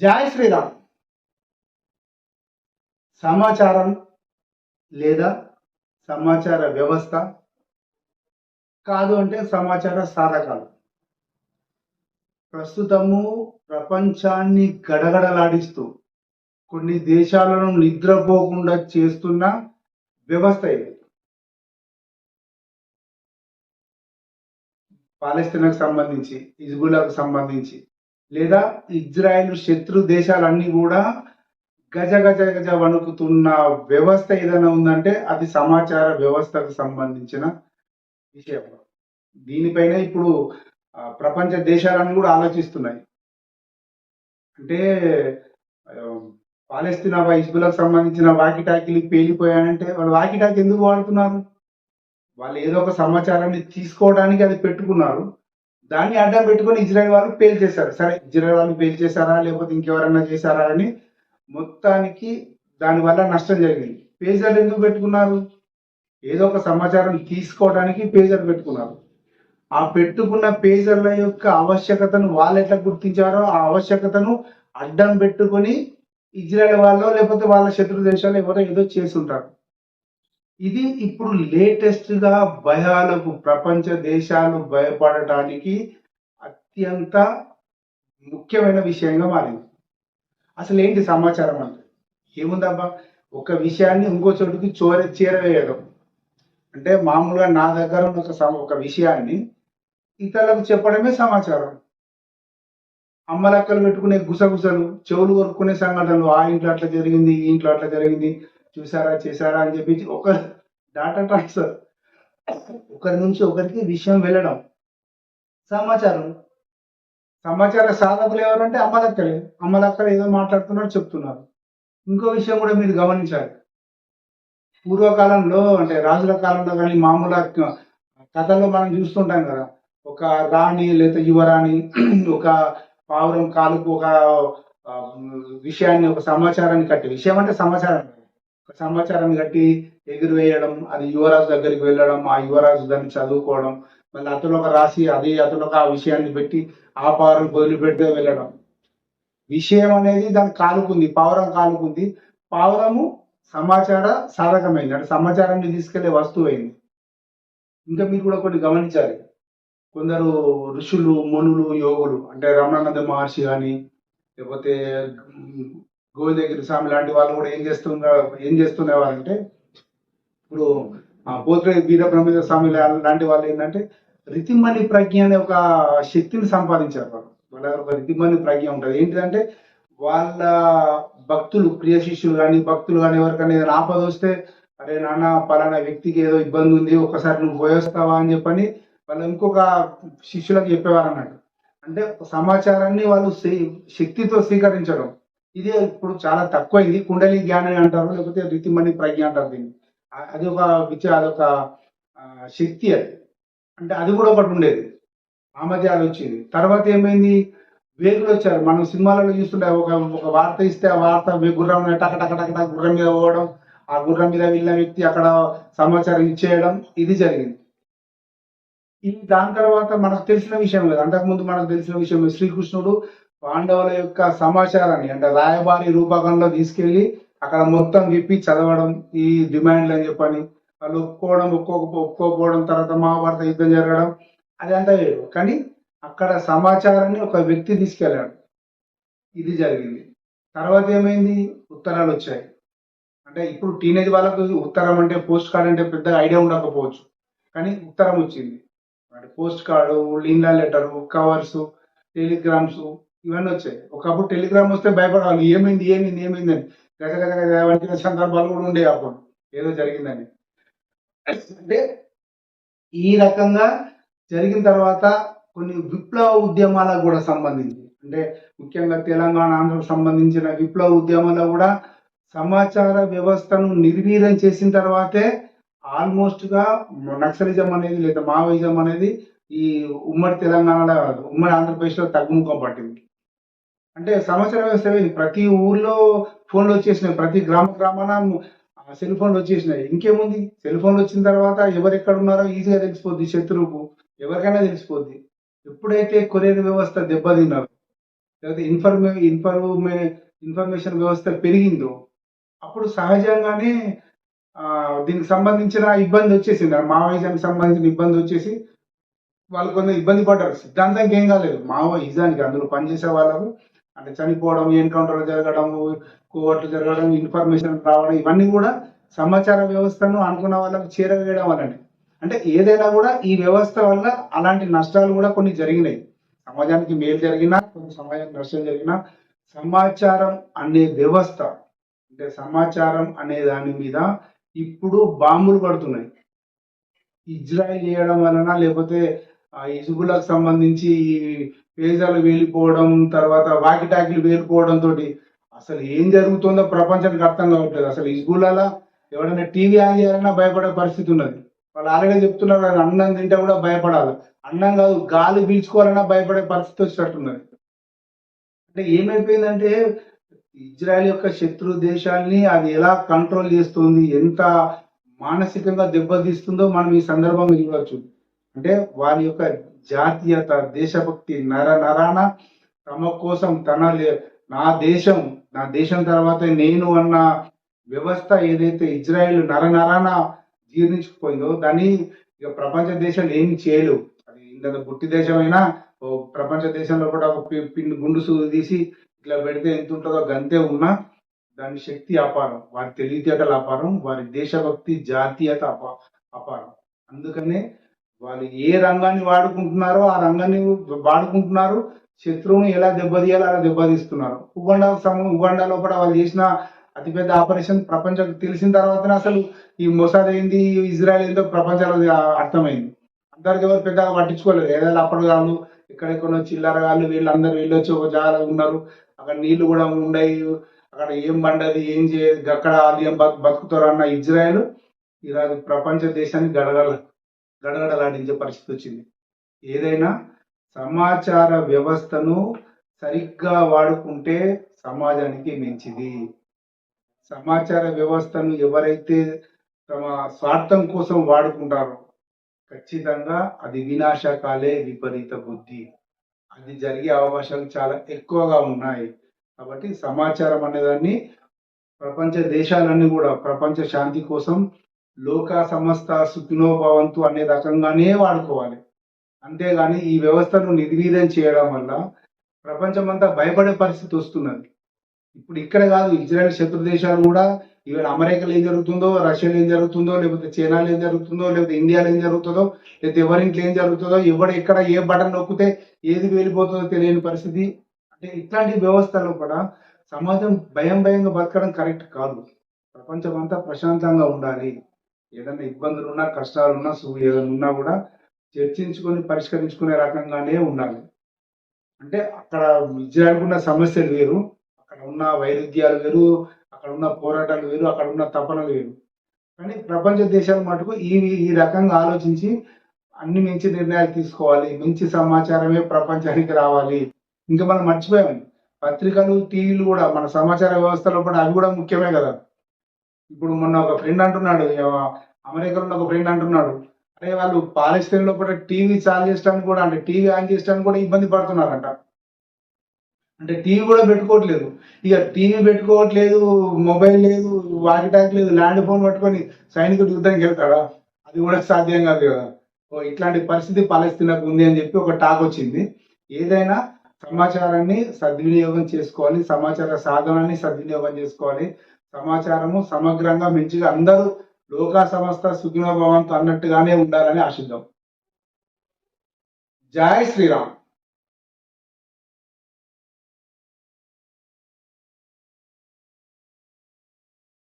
జై శ్రీరామ్. సమాచారం లేదా సమాచార వ్యవస్థ కాదు అంటే సమాచార సాధకాలు ప్రస్తుతము ప్రపంచాన్ని గడగడలాడిస్తూ కొన్ని దేశాలను నిద్రపోకుండా చేస్తున్న వ్యవస్థ ఇది. పాలస్తీనాకు సంబంధించి, హిజ్బుల్లాకు సంబంధించి లేదా ఇజ్రాయెల్ శత్రు దేశాలన్నీ కూడా గజ గజ గజ వణుకుతున్న వ్యవస్థ ఏదైనా ఉందంటే అది సమాచార వ్యవస్థకు సంబంధించిన విషయం. దీనిపైన ఇప్పుడు ప్రపంచ దేశాలన్నీ కూడా ఆలోచిస్తున్నాయి. అంటే పాలస్తీనా హిజ్బుల్లాకు సంబంధించిన వాకిటాకీలు పేలిపోయాయంటే వాళ్ళు వాకిటాకి ఎందుకు వాడుతున్నారు? వాళ్ళు ఏదో ఒక సమాచారాన్ని తీసుకోవడానికి అది పెట్టుకున్నారు. దాన్ని అడ్డం పెట్టుకొని ఇజ్రాయెల్ వాళ్ళు పేల్ చేశారు. సరే, ఇజ్రాయెల్ వాళ్ళు పేల్ చేశారా లేకపోతే ఇంకెవరన్నా చేశారా అని మొత్తానికి దానివల్ల నష్టం జరిగింది. పేజర్లు ఎందుకు పెట్టుకున్నారు? ఏదో ఒక సమాచారం తీసుకోవడానికి పేజర్ పెట్టుకున్నారు. ఆ పెట్టుకున్న పేజర్ల యొక్క ఆవశ్యకతను వాళ్ళు ఎట్లా గుర్తించారో ఆ ఆవశ్యకతను అడ్డం పెట్టుకొని ఇజ్రాయెల్ వాళ్ళు లేకపోతే వాళ్ళ శత్రు దేశాలు ఎవరో ఏదో చేస్తుంటారు. ఇది ఇప్పుడు లేటెస్ట్ గా భయాలకు ప్రపంచ దేశాలు భయపడటానికి అత్యంత ముఖ్యమైన విషయంగా మారింది. అసలు ఏంటి సమాచారం అంటే? ఏముందబ్బా, ఒక విషయాన్ని ఇంకో చోటుకి చేరవేయడం. అంటే మామూలుగా నా దగ్గర ఉన్న ఒక విషయాన్ని ఇతరులకు చెప్పడమే సమాచారం. అమ్మలక్కలు పెట్టుకునే గుసగుసలు, చెవులు కొరుక్కునే సంఘటనలు, ఆ ఇంట్లో అట్లా జరిగింది, ఈ ఇంట్లో అట్లా జరిగింది, చూసారా చేశారా అని చెప్పి ఒక డాటా ట్రాన్స్ఫర్, ఒకరి నుంచి ఒకరికి విషయం వెళ్ళడం సమాచారం. సమాచార సాధకులు ఎవరంటే అమ్మలక్కలే. అమ్మలక్కలు ఏదో మాట్లాడుతున్నారు, చెప్తున్నారు. ఇంకో విషయం కూడా మీరు గమనించాలి. పూర్వకాలంలో అంటే రాజుల కాలంలో కానీ మామూలు కథల్లో మనం చూస్తుంటాం కదా, ఒక రాణి లేదా యువరాణి ఒక పావురం కాలుకు ఒక విషయాన్ని, ఒక సమాచారాన్ని కట్టి, విషయం అంటే సమాచారం, ఒక సమాచారాన్ని కట్టి ఎగురువేయడం, అది యువరాజు దగ్గరికి వెళ్ళడం, ఆ యువరాజు దాన్ని చదువుకోవడం, మళ్ళీ అతను ఒక రాసి అది అతను ఆ విషయాన్ని పెట్టి ఆ పావురం వదిలి పెడితే వెళ్ళడం. విషయం అనేది దాని కాలుకుంది, పావురం కాలుకుంది. పావురము సమాచార సాధకమైంది, అంటే సమాచారాన్ని తీసుకెళ్లే వస్తువు అయింది. ఇంకా మీరు కూడా కొన్ని గమనించాలి. కొందరు ఋషులు, మునులు, యోగులు అంటే రమణానంద మహర్షి కానీ లేకపోతే గోవిందగిరి స్వామి లాంటి వాళ్ళు కూడా ఏం చేస్తున్నవారంటే, ఇప్పుడు పోత్రే వీరబ్రహ్మేంద్ర స్వామి లాంటి వాళ్ళు ఏంటంటే రితిమణి ప్రజ్ఞ అనే ఒక శక్తిని సంపాదించారు. వాళ్ళ ఒక రితిమణి ప్రజ్ఞ ఉంటుంది. ఏంటిదంటే వాళ్ళ భక్తులు, ప్రియ శిష్యులు కానీ భక్తులు కానీ ఎవరికైనా ఏదైనా ఆపద వస్తే, అరే నాన్న పలానా వ్యక్తికి ఏదో ఇబ్బంది ఉంది, ఒకసారి నువ్వు పోయేస్తావా అని చెప్పని వాళ్ళు ఇంకొక శిష్యులకు చెప్పేవారు అన్నట్టు. అంటే సమాచారాన్ని వాళ్ళు శక్తితో స్వీకరించడం. ఇదే ఇప్పుడు చాలా తక్కువైంది. కుండలి జ్ఞానం అంటారు, లేకపోతే రితిమణి ప్రజ్ఞ అంటారు దీన్ని. అది ఒక అదొక శక్తి. అది అంటే అది కూడా ఒకటి ఉండేది. ఆ మధ్య అది వచ్చింది. తర్వాత ఏమైంది, వేగులు వచ్చారు. మనం సినిమాలలో చూస్తుంటే ఒక వార్త ఇస్తే ఆ వార్త గుర్రం టక టక టక టక గుర్రం మీద పోవడం, ఆ గుర్రం మీద వెళ్ళిన వ్యక్తి అక్కడ సమాచారం ఇచ్చేయడం, ఇది జరిగింది. దాని తర్వాత మనకు తెలిసిన విషయం లేదు, అంతకుముందు మనకు తెలిసిన విషయం, శ్రీకృష్ణుడు పాండవుల యొక్క సమాచారాన్ని అంటే రాయబారి రూపకంలో తీసుకెళ్లి అక్కడ మొత్తం విప్పి చదవడం, ఈ డిమాండ్లు అని చెప్పని వాళ్ళు ఒప్పుకోకపోవడం, తర్వాత మహాభారత యుద్ధం జరగడం, అదంతా వేరు. కానీ అక్కడ సమాచారాన్ని ఒక వ్యక్తి తీసుకెళ్ళాడు, ఇది జరిగింది. తర్వాత ఏమైంది, ఉత్తరాలు వచ్చాయి. అంటే ఇప్పుడు టీనేజ్ వాళ్ళకు ఉత్తరం అంటే, పోస్ట్ కార్డ్ అంటే పెద్దగా ఐడియా ఉండకపోవచ్చు, కానీ ఉత్తరం వచ్చింది. అంటే పోస్ట్ కార్డు, లీనా లెటర్, కవర్స్, టెలిగ్రామ్స్ ఇవన్నీ వచ్చాయి. ఒకప్పుడు టెలిగ్రామ్ వస్తే భయపడాలి, ఏమైంది ఏమైంది ఏమైంది అని గజ గజ గజ వంటిన సందర్భాలు కూడా ఉండేవి అప్పుడు, ఏదో జరిగిందని. అంటే ఈ రకంగా జరిగిన తర్వాత కొన్ని విప్లవ ఉద్యమాలకు కూడా సంబంధించి, అంటే ముఖ్యంగా తెలంగాణ, ఆంధ్రకు సంబంధించిన విప్లవ ఉద్యమాల్లో కూడా సమాచార వ్యవస్థను నిర్వీర్యం చేసిన తర్వాతే ఆల్మోస్ట్ గా నక్సలిజం అనేది లేదా మావోయిజం అనేది ఈ ఉమ్మడి తెలంగాణలో, ఉమ్మడి ఆంధ్రప్రదేశ్ లో తగ్గుముఖం పట్టింది. అంటే సమాచార వ్యవస్థ ప్రతి ఊర్లో ఫోన్లు వచ్చేసినాయి, ప్రతి గ్రామాన సెల్ ఫోన్లు వచ్చేసినాయి. ఇంకేముంది, సెల్ ఫోన్లు వచ్చిన తర్వాత ఎవరు ఎక్కడ ఉన్నారో ఈజీగా తెలిసిపోద్ది, శత్రువుకు ఎవరికైనా తెలిసిపోద్ది. ఎప్పుడైతే కొరియర్ వ్యవస్థ దెబ్బతిన్నారు, లేకపోతే ఇన్ఫర్మేషన్ వ్యవస్థ పెరిగిందో అప్పుడు సహజంగానే దీనికి సంబంధించిన ఇబ్బంది వచ్చేసింది. మావోయిజానికి సంబంధించిన ఇబ్బంది వచ్చేసి వాళ్ళు కొంత ఇబ్బంది పడ్డారు. సిద్ధాంతానికి ఏం కాలేదు, మావోయిజానికి అందులో పనిచేసే వాళ్ళకు అంటే చనిపోవడం, ఎన్కౌంటర్లు జరగడం, కోవట్లు జరగడం, ఇన్ఫర్మేషన్ రావడం, ఇవన్నీ కూడా సమాచార వ్యవస్థను అనుకున్న వాళ్ళకు చేరవేయడం వల్లనే. అంటే ఏదైనా కూడా ఈ వ్యవస్థ వల్ల అలాంటి నష్టాలు కూడా కొన్ని జరిగినాయి. సమాజానికి మేలు జరిగినా, కొన్ని సమాజానికి నష్టం జరిగినా సమాచారం అనే వ్యవస్థ అంటే సమాచారం అనే దాని మీద ఇప్పుడు బాంబులు పడుతున్నాయి. ఇజ్రాయిల్ చేయడం వలన, లేకపోతే హిజ్బుల్లాకు సంబంధించి పేజాలు వేలిపోవడం, తర్వాత వాకిటాకీలు వేలిపోవడం తోటి అసలు ఏం జరుగుతుందో ప్రపంచానికి అర్థం కావట్లేదు. అసలు హిజ్బుల్లాలో ఎవరైనా టీవీ ఆన్ చేయాలన్నా భయపడే పరిస్థితి ఉన్నది. వాళ్ళు ఆల్రెడీ చెప్తున్నారు, అన్నం తింటే కూడా భయపడాలి. అన్నం కాదు, గాలి పీల్చుకోవాలన్నా భయపడే పరిస్థితి వచ్చేటట్టున్నది. అంటే ఏమైపోయిందంటే ఇజ్రాయెల్ యొక్క శత్రు దేశాల్ని అది ఎలా కంట్రోల్ చేస్తుంది, ఎంత మానసికంగా దెబ్బతీస్తుందో మనం ఈ సందర్భంగా చూడవచ్చు. అంటే వారి యొక్క జాతీయత, దేశభక్తి నరాన తమ కోసం నా దేశం తర్వాత నేను అన్న వ్యవస్థ ఏదైతే ఇజ్రాయెల్ నరాన జీర్ణించుకుపోయిందో దాన్ని ఇక ప్రపంచ దేశాలు ఏమి చేయలేవు. అది ఇంత పుట్టి దేశమైనా ప్రపంచ దేశంలో కూడా గుండు సూది తీసి ఇట్లా పెడితే ఎంత ఉంటుందో గంతే ఉన్నా దాని శక్తి అపారం, వారి తెలివితేటలు అపారం, వారి దేశభక్తి జాతీయత అపారం. అందుకనే వాళ్ళు ఏ రంగాన్ని వాడుకుంటున్నారో ఆ రంగాన్ని వాడుకుంటున్నారు, శత్రువుని ఎలా దెబ్బతీయాలో అలా దెబ్బతీస్తున్నారు. ఉగాండాలో కూడా వాళ్ళు చేసిన అతిపెద్ద ఆపరేషన్ ప్రపంచం తెలిసిన తర్వాతనే అసలు ఈ మొసాద్ ఏంది, ఇజ్రాయెల్ ఏందో ప్రపంచానికి అర్థమైంది. అందరికి ఎవరు పెద్దగా పట్టించుకోలేదు. ఏదైనా అప్పుడు వాళ్ళు ఎక్కడెక్కడో చిల్లర వాళ్ళు వీళ్ళందరూ వెళ్ళొచ్చి ఒక జాగా ఉన్నారు, అక్కడ నీళ్లు కూడా ఉండయి, అక్కడ ఏం పండది, ఏం చేయదు, అక్కడ అది ఏం బతుకుతారు అన్న ఇజ్రాయెల్ ఈరోజు ప్రపంచ దేశాన్ని గడగడలాడించే పరిస్థితి వచ్చింది. ఏదైనా సమాచార వ్యవస్థను సరిగ్గా వాడుకుంటే సమాజానికి మంచిది. సమాచార వ్యవస్థను ఎవరైతే తమ స్వార్థం కోసం వాడుకుంటారో ఖచ్చితంగా అది వినాశకాలే విపరీత బుద్ధి, అది జరిగే అవకాశాలు చాలా ఎక్కువగా ఉన్నాయి. కాబట్టి సమాచారం అనేదాన్ని ప్రపంచ దేశాలన్నీ కూడా ప్రపంచ శాంతి కోసం లోక సమస్త సుఖినోభవంతు అనే రకంగానే వాడుకోవాలి. అంతేగాని ఈ వ్యవస్థను నిర్వీర్యం చేయడం వల్ల ప్రపంచం అంతా భయపడే పరిస్థితి వస్తున్నది. ఇప్పుడు ఇక్కడ కాదు, ఇజ్రాయెల్ శత్రు దేశాలు కూడా ఈవెన్ అమెరికాలో ఏం జరుగుతుందో, రష్యాలో ఏం జరుగుతుందో, లేకపోతే చైనాలో ఏం జరుగుతుందో, లేకపోతే ఇండియాలో ఏం జరుగుతుందో, లేకపోతే ఎవరింట్లో ఏం జరుగుతుందో, ఎక్కడ ఏ బటన్ నొక్కితే ఏది వెళ్ళిపోతుందో తెలియని పరిస్థితి. అంటే ఇట్లాంటి వ్యవస్థలో కూడా సమాజం భయంగా బతకడం కరెక్ట్ కాదు. ప్రపంచం అంతా ప్రశాంతంగా ఉండాలి. ఏదైనా ఇబ్బందులు ఉన్నా, కష్టాలున్నా, ఏదైనా ఉన్నా కూడా చర్చించుకొని పరిష్కరించుకునే రకంగానే ఉండాలి. అంటే అక్కడ ఇజ్రాయెల్కు ఉన్న సమస్యలు వేరు, అక్కడ ఉన్న వైరుధ్యాలు వేరు, అక్కడ ఉన్న పోరాటాలు వేరు, అక్కడ ఉన్న తపనలు వేరు. కానీ ప్రపంచ దేశాల మటుకు ఈ రకంగా ఆలోచించి అన్ని మంచి నిర్ణయాలు తీసుకోవాలి, మంచి సమాచారమే ప్రపంచానికి రావాలి. ఇంకా మనం మర్చిపోయాము, పత్రికలు, టీవీలు కూడా మన సమాచార వ్యవస్థలో కూడా అవి కూడా ముఖ్యమే కదా. ఇప్పుడు మొన్న ఒక ఫ్రెండ్ అంటున్నాడు, అమెరికాలో ఒక ఫ్రెండ్ అంటున్నాడు, అరే వాళ్ళు పాలస్తీన్ లో కూడా టీవీ చాలు చేయడానికి కూడా, అంటే టీవీ ఆన్ చేయడానికి కూడా ఇబ్బంది పడుతున్నారంట. అంటే టీవీ కూడా పెట్టుకోవట్లేదు. ఇక టీవీ పెట్టుకోవట్లేదు, మొబైల్ లేదు, వాకిటాక్ లేదు, ల్యాండ్ ఫోన్ పట్టుకొని సైనికుడు యుద్ధానికి వెళ్తాడా? అది కూడా సాధ్యం కాదు కదా. ఇట్లాంటి పరిస్థితి పాలస్తీనాకు ఉంది అని చెప్పి ఒక టాక్ వచ్చింది. ఏదైనా సమాచారాన్ని సద్వినియోగం చేసుకోవాలి, సమాచార సాధనాన్ని సద్వినియోగం చేసుకోవాలి. సమాచారము సమగ్రంగా మంచిగా అందరూ లోకా సమస్త సుఖినో భవంతు అన్నట్టుగానే ఉండాలని ఆశిద్దాం. జై శ్రీరామ్.